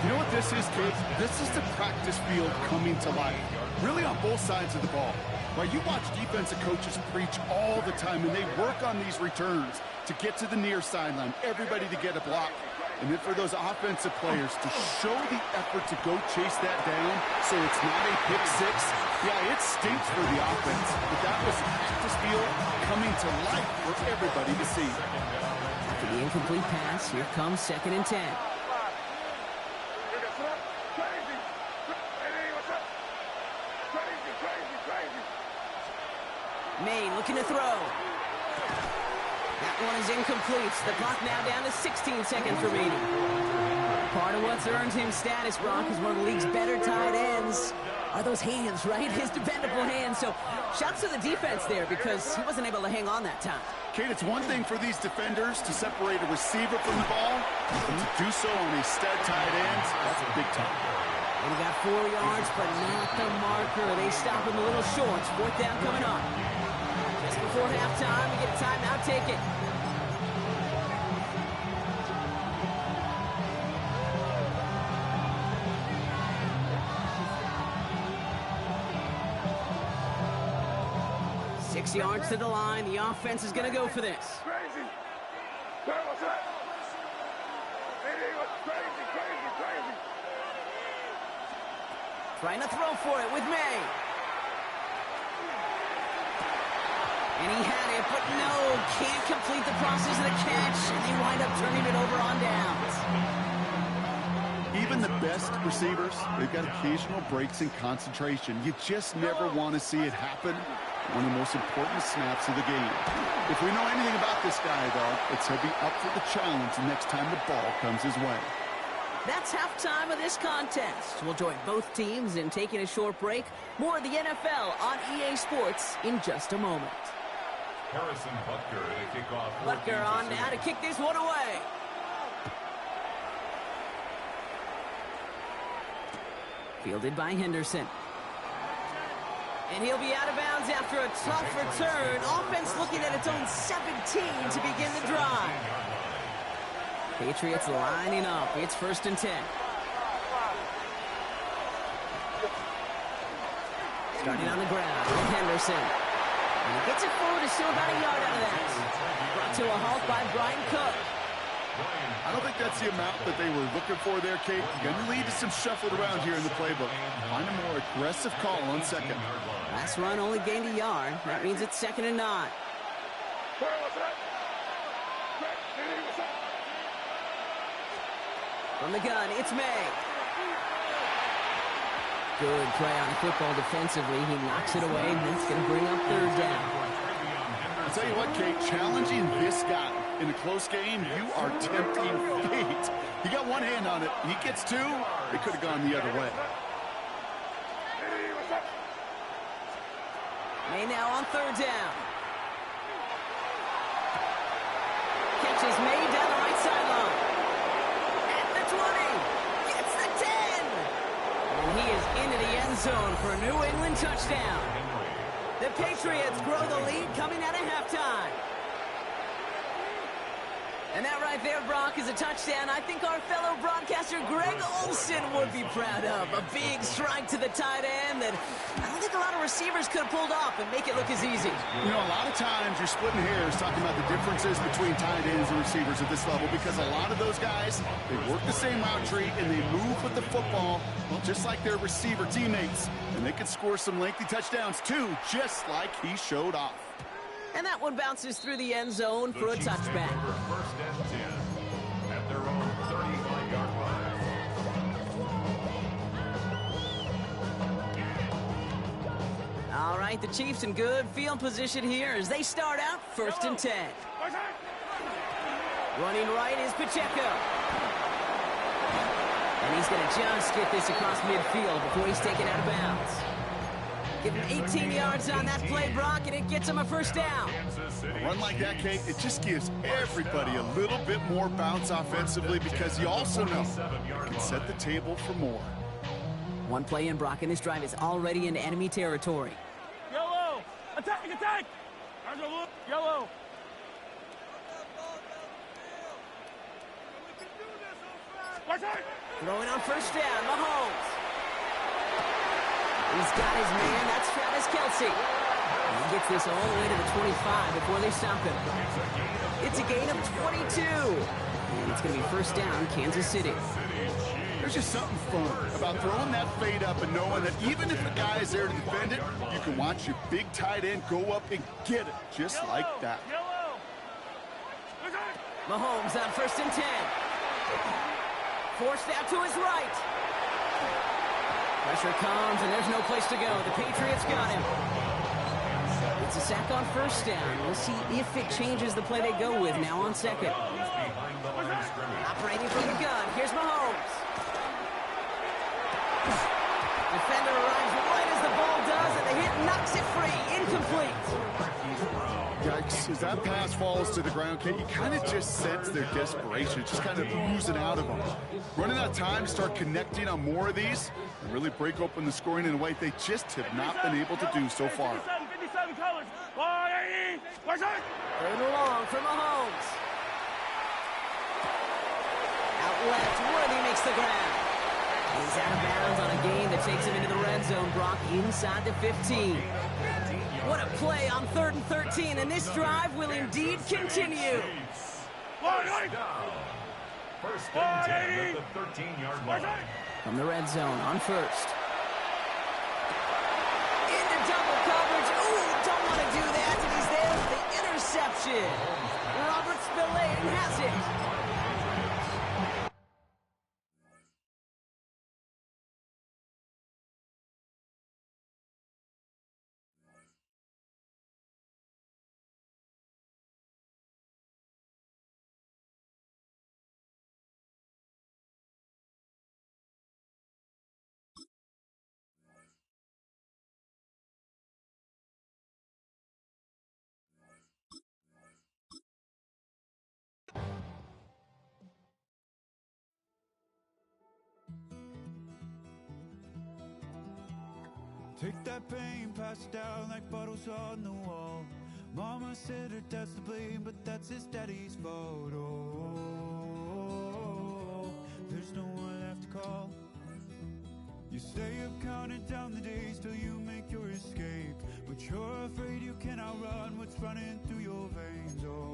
You know what this is, kids? This is the practice field coming to life. Really on both sides of the ball. Right, you watch defensive coaches preach all the time, and they work on these returns to get to the near sideline, everybody to get a block. And then for those offensive players to show the effort to go chase that down so it's not a pick 6. Yeah, it stinks for the offense, but that was practice field coming to life for everybody to see. After the incomplete pass, here comes 2nd and 10. Maine looking to throw. That one is incomplete. The clock now down to 16 seconds remaining. Part of what's earned him status, Brock, is one of the league's better tight ends. Are those hands, right? His dependable hands. So shouts to the defense there because he wasn't able to hang on that time. Kate, it's one thing for these defenders to separate a receiver from the ball, but to do so on a stud tight end, that's a big time. And he got 4 yards, but not the marker. They stop him a little short. 4th down coming up. Just before halftime, we get a timeout. Take it. Six yards to the line. The offense is going to go for this. Crazy. Trying to throw for it with May. And he had it, but no, can't complete the process of the catch, and they wind up turning it over on downs. Even the best receivers, they've got occasional breaks in concentration. You just never want to see it happen. One of the most important snaps of the game. If we know anything about this guy, though, it's he'll be up for the challenge the next time the ball comes his way. That's halftime of this contest. We'll join both teams in taking a short break. More of the NFL on EA Sports in just a moment. Harrison Butker to kick off. Butker on now to kick this one away. Fielded by Henderson. And he'll be out of bounds after a tough return. Offense looking at its own 17 to begin the drive. Patriots lining up. It's 1st and 10. Starting on the ground with Henderson. And he gets it forward to still about a yard out of that. Brought to a halt by Brian Cook. I don't think that's the amount that they were looking for there, Kate. Going to lead to some shuffled around here in the playbook. Find a more aggressive call on second. Last run only gained a yard. That means it's 2nd and 9. From the gun, it's May. Good play on football defensively. He knocks it away, and that's going to bring up 3rd down. I'll tell you what, Kate, challenging this guy in a close game, you are tempting fate. He got one hand on it. He gets 2. It could have gone the other way. May now on 3rd down. Catches May down the right sideline. At the 20. Gets the 10. And he is into the end zone for a New England touchdown. The Patriots grow the lead coming out of halftime. And that right there, Brock, is a touchdown I think our fellow broadcaster Greg Olsen would be proud of. A big strike to the tight end that I don't think a lot of receivers could have pulled off and make it look as easy. You know, a lot of times you're splitting hairs talking about the differences between tight ends and receivers at this level because a lot of those guys, they work the same route tree and they move with the football, well, just like their receiver teammates. And they can score some lengthy touchdowns too, just like he showed off. And that one bounces through the end zone for a touchback. 1st and 10 at their own 35-yard line. All right, the Chiefs in good field position here as they start out 1st and 10. Running right is Pacheco. And he's going to just get this across midfield before he's taken out of bounds. Give him 18 yards on that play, Brock, and it gets him a 1st down. A run like that, Kate, it just gives everybody a little bit more bounce offensively because you also know you can set the table for more. One play in, Brock, and this drive is already into enemy territory. Yellow! Attack! Attack! Yellow! Throwing on 1st down, Mahomes. He's got his man. That's Travis Kelce. And he gets this all the way to the 25 before they stop him. It's a gain of 22. And it's going to be 1st down, Kansas City. There's just something fun about throwing that fade up and knowing that even if a guy is there to defend it, you can watch your big tight end go up and get it just like that. Mahomes on 1st and 10. Forced out to his right. Pressure comes, and there's no place to go. The Patriots got him. It's a sack on 1st down. We'll see if it changes the play they go with now on 2nd. Operating from the gun. Here's Mahomes. Defender arrives right as the ball does, and the hit knocks it free. Incomplete. Yikes. As that pass falls to the ground, Kate, you kind of just sense their desperation. It's just kind of oozing out of them. Running out of time to start connecting on more of these and really break open the scoring in a way they just have not been able to do so far. 57 colors. 480. 3rd and long for Mahomes. Out left, Worthy makes the grab. He's out of bounds on a gain that takes him into the red zone, Brock, inside the 15. What a play on 3rd and 13, and this drive will indeed continue. 1st and 10 at the 13-yard line. From the red zone on 1st. Into double coverage. Ooh, don't want to do that, and he's there with the interception. Robert Spillane has it. Take that pain, pass it down like bottles on the wall. Mama said her dad's to blame, but that's his daddy's fault. Oh, there's no one left to call. You stay up counting down the days till you make your escape, but you're afraid you cannot run what's running through your veins. Oh,